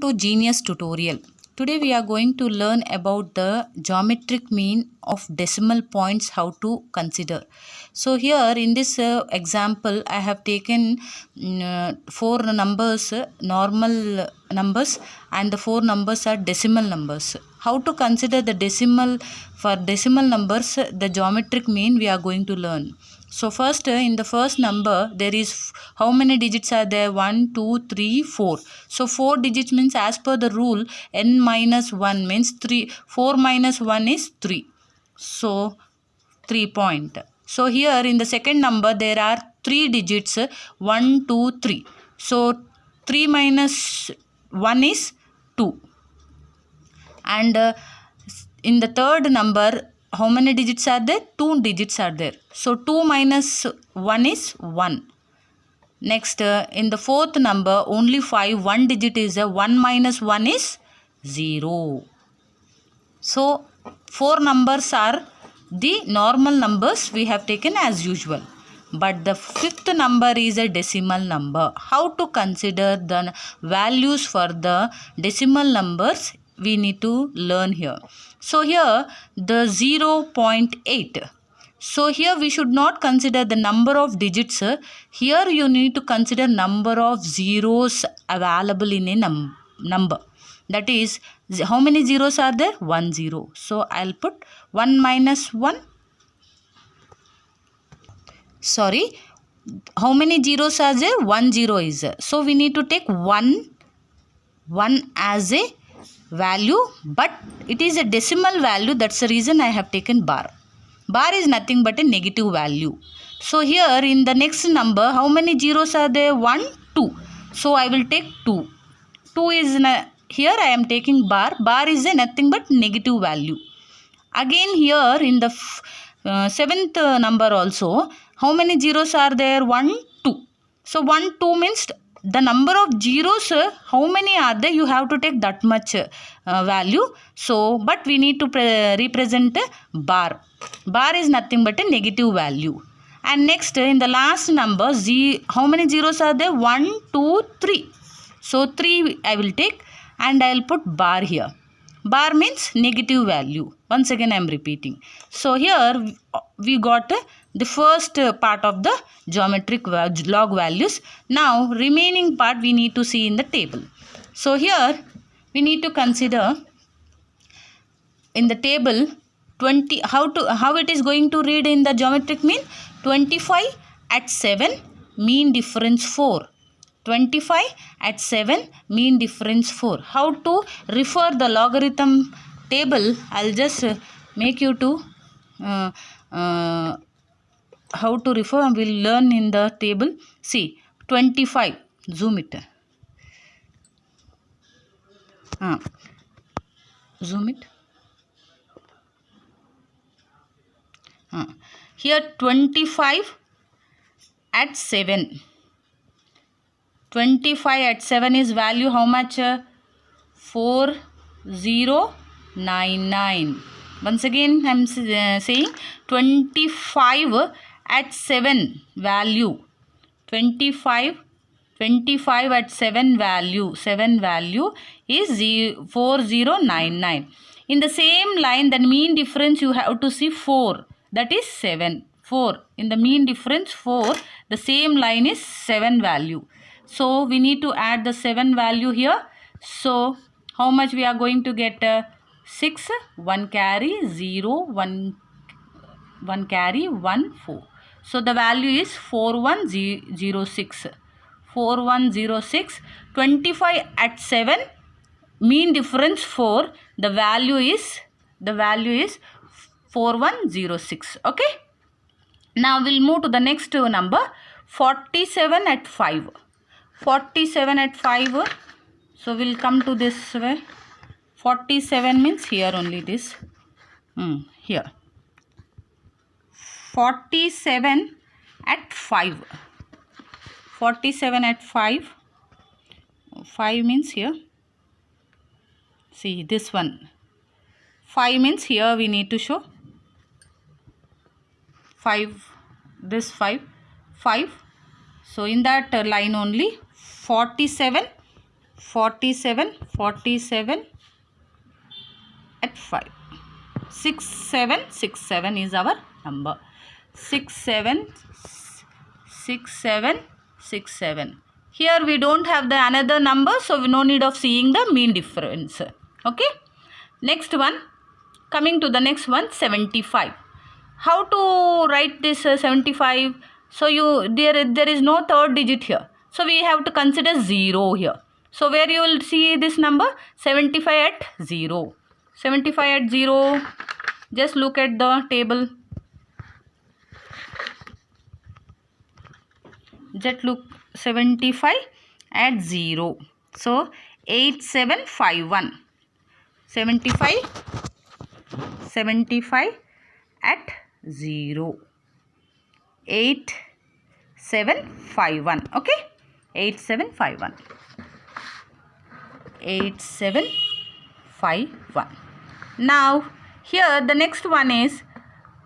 to Genius tutorial. Today we are going to learn about the geometric mean of decimal points, how to consider. So here in this example I have taken four numbers, normal numbers, and the four numbers are decimal numbers. How to consider the decimal, for decimal numbers the geometric mean we are going to learn. So first in the first number there is how many digits are there? 1, 2, 3, 4. So 4 digits means, as per the rule, n minus 1 means 3. 4 minus 1 is 3. So 3 point. So here in the second number there are 3 digits, 1, 2, 3. So 3 minus 1 is 2. And in the third number, how many digits are there? 2 digits are there. So 2 minus 1 is 1. Next, in the fourth number, only 5, 1 digit is 1 minus 1 is 0. So 4 numbers are the normal numbers we have taken as usual. But the fifth number is a decimal number. How to consider the values for the decimal numbers we need to learn here. So here the 0.8. So here we should not consider the number of digits. Here you need to consider number of zeros available in a number. That is, how many zeros are there? 1 0. So I'll put 1 minus 1. Sorry, how many zeros are there? 1 0 is there. So we need to take 1 as a value, but it is a decimal value. That's the reason I have taken bar. Bar is nothing but a negative value. So here in the next number, how many zeros are there? 1, 2. So I will take 2. 2 is here I am taking bar. Bar is a nothing but negative value. Again here in the seventh number also, how many zeros are there? 1, 2. So 1, 2 means the number of zeros, how many are there? You have to take that much value. So, but we need to represent bar. Bar is nothing but a negative value. And next in the last number, how many zeros are there? 1, 2, 3. So 3 I will take and I will put bar here. Bar means negative value. Once again I am repeating. So here we got the first part of the geometric log values. Now remaining part we need to see in the table. So here we need to consider in the table 20, how it is going to read in the geometric mean. 25 at 7, mean difference 4. 25 at 7, mean difference 4. How to refer the logarithm table? I'll just make you to how to refer. We'll learn in the table. See, 25. Zoom it. Zoom it. Here 25 at 7. 25 at 7 is value how much? 4099. Once again I am saying 25 at 7 value. 25 at 7 value. 7 value is 4099. In the same line, the mean difference you have to see 4. That is 7. 4. In the mean difference 4, the same line is 7 value. So we need to add the 7 value here. So how much we are going to get? 6, 1 carry, 0, 1 carry, 1, 4. So the value is 4106. 4106. 25 at 7, mean difference 4. The value is 4106. Okay. Now we'll move to the next number. 47 at 5. 47 at 5. So we'll come to this way. 47 means here only this. Here. 47 at 5. 47 at 5. 5 means here. See this one. 5 means here we need to show. 5. This 5. 5. So in that line only 47 47 at 5. 6767 is our number. 6767. Here we don't have the another number, so we no need of seeing the mean difference. Okay. Next one. Coming to the next one, 75. How to write this 75? So there is no third digit here. So we have to consider 0 here. So where you will see this number? 75 at 0. 75 at 0. Just look at the table. Just look 75 at 0. So 8751. 75 at 0. 8751. Okay. 8751. 8751. Now here the next one is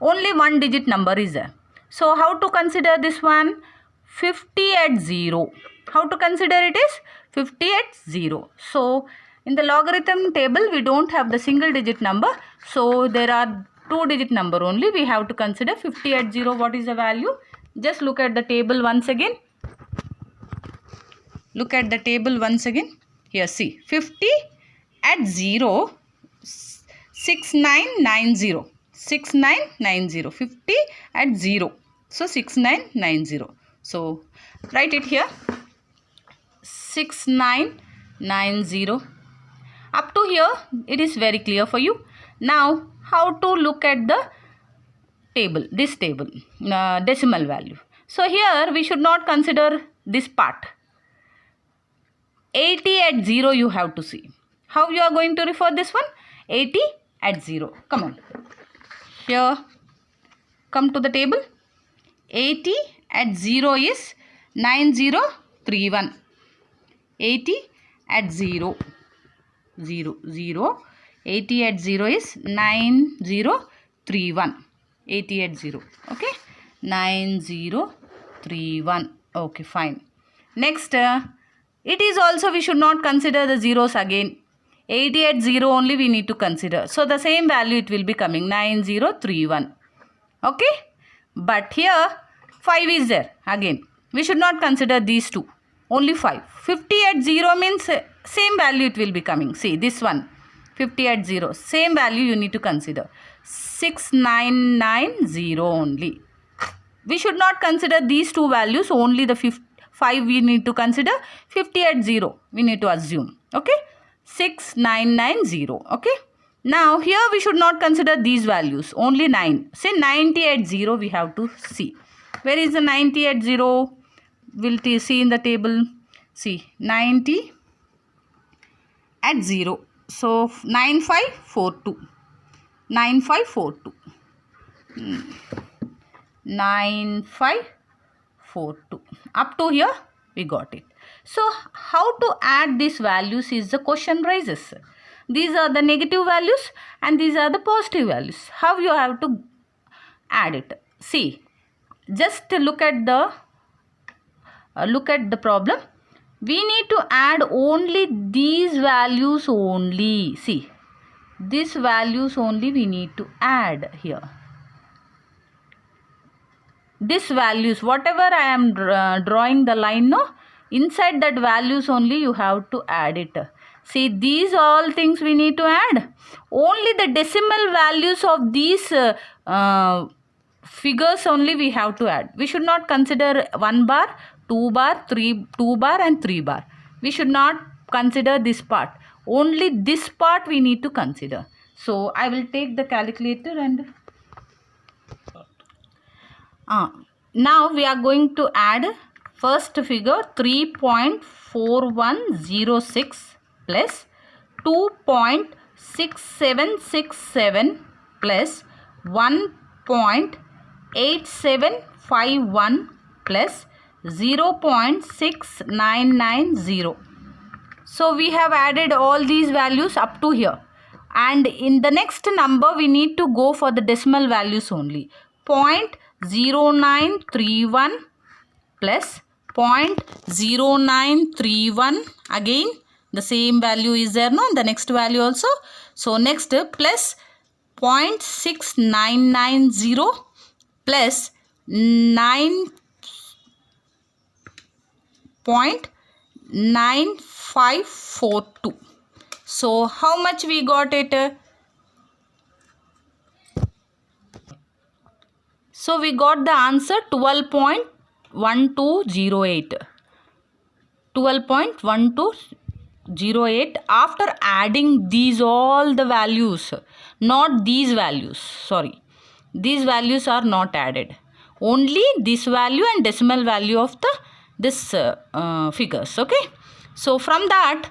only one digit number is there. So how to consider this one? 50 at 0. How to consider it is 50 at 0. So in the logarithm table we don't have the single digit number. So there are two digit number only. We have to consider 50 at 0. What is the value? Just look at the table once again. Look at the table once again. Here see 50 at 0. 6990. 6990. 50 at 0. So 6990. So write it here. 6990. Up to here it is very clear for you. Now how to look at the table, this table, decimal value. So here we should not consider this part. 80 at 0 you have to see. How you are going to refer this one? 80 at 0. Come on. Here, come to the table. 80 at 0 is 9031. 80 at 0. 0. 80 at 0 is 9031. 80 at 0. Okay. 9031. Okay, fine. Next, it is also we should not consider the zeros again. 80 at 0 only we need to consider. So the same value it will be coming 9031. Okay. But here 5 is there again. We should not consider these two. Only 5. 50 at 0 means same value it will be coming. See this one. 50 at 0. Same value you need to consider. 6990 only. We should not consider these two values. Only the 5 we need to consider. 50 at 0 we need to assume. Okay. 6990. Okay. Now here we should not consider these values. Only 9. Say 90 at 0 we have to see. Where is the 90 at 0? We'll see in the table. See 90 at 0. So 9542. 9542. 9542. Up to here we got it. So how to add these values is the question rises. These are the negative values and these are the positive values. How you have to add it? See, just look at the problem. We need to add only these values only. See, these values only we need to add here. These values, whatever I am drawing the line, no, inside that values only you have to add it. See, these all things we need to add. Only the decimal values of these figures only we have to add. We should not consider 1 bar, 2 bar, 2 bar and 3 bar. We should not consider this part. Only this part we need to consider. So I will take the calculator and now we are going to add first figure 3.4106 plus 2.6767 plus 1.8751 plus 0.6990. So we have added all these values up to here. And in the next number we need to go for the decimal values only. 0.0931 plus 0.0931 again The same value is there, no? The next value also. So next plus 0.6990 plus 9.9542. So how much we got it? So we got the answer 12.1208. 12.1208 after adding these all the values, not these values, sorry. These values are not added. Only this value and decimal value of this figures, okay. So from that,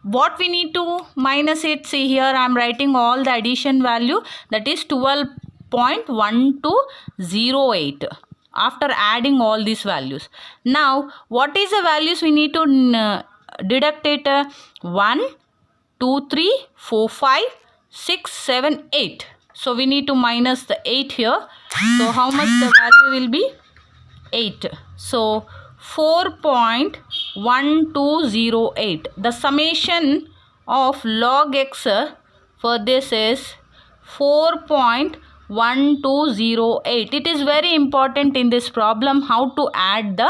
what we need to minus it, see here I am writing all the addition value, that is 12.1208 after adding all these values. Now what is the values we need to deduct it? 1, 2, 3, 4, 5, 6, 7, 8. So we need to minus the 8 here. So how much the value will be? 8. So 4.1208. The summation of log x for this is 4.1208. It is very important in this problem how to add the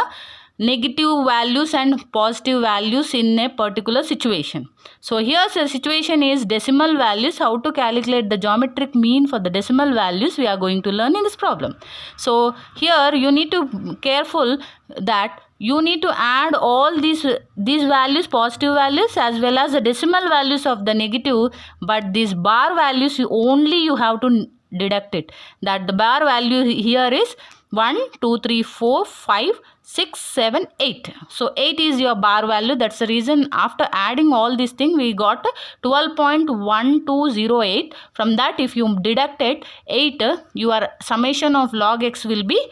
negative values and positive values in a particular situation. So here the situation is decimal values, how to calculate the geometric mean for the decimal values we are going to learn in this problem. So here you need to be careful that you need to add all these values, positive values as well as the decimal values of the negative, but these bar values only you have to deduct it. That the bar value here is 1, 2, 3, 4, 5, 6, 7, 8. So 8 is your bar value. That's the reason after adding all these things we got 12.1208. From that if you deduct it 8, your summation of log x will be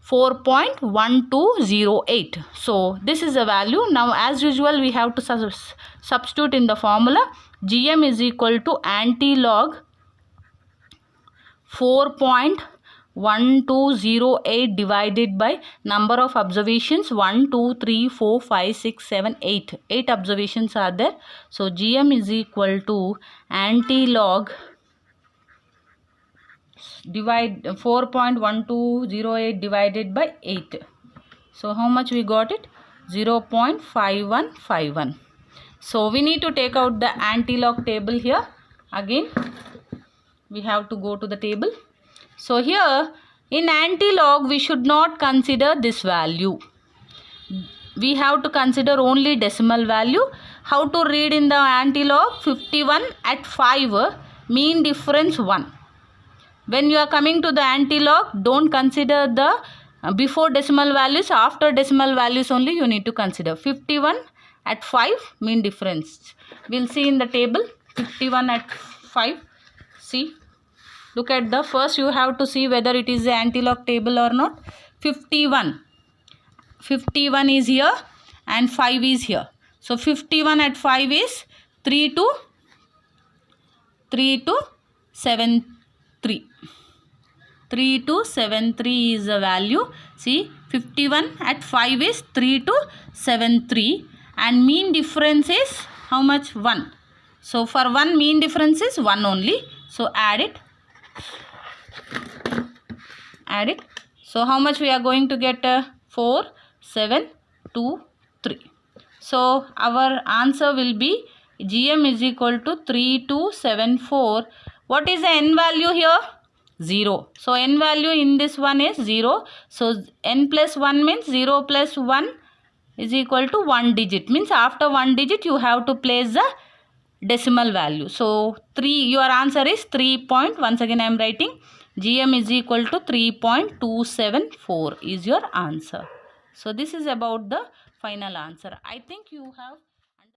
4.1208. So this is the value. Now as usual we have to substitute in the formula. GM is equal to anti-log 4.1208 divided by number of observations 1, 2, 3, 4, 5, 6, 7, 8. 8 observations are there. So GM is equal to anti-log 4.1208 divided by 8. So how much we got it? 0.5151. So we need to take out the anti-log table here. Again we have to go to the table. So here in anti-log we should not consider this value. We have to consider only decimal value. How to read in the anti-log? 51 at 5, mean difference 1. When you are coming to the anti-log, don't consider the before decimal values, after decimal values only you need to consider. 51 at 5, mean difference. We'll see in the table 51 at 5. See, look at the first, you have to see whether it is the anti-log table or not. 51 is here and 5 is here. So 51 at 5 is 3 to 73. 3 to 73 is the value. See, 51 at 5 is 3 to 73 and mean difference is how much? 1. So for 1 mean difference is 1 only. So add it. So how much we are going to get? 4, 7, 2, 3. So our answer will be GM is equal to 3274. What is the n value here? 0. So n value in this one is 0. So n plus 1 means 0 plus 1 is equal to 1 digit. Means after 1 digit you have to place the decimal value. So 3, your answer is 3. Once again I am writing GM is equal to 3.274 is your answer. So this is about the final answer. I think you have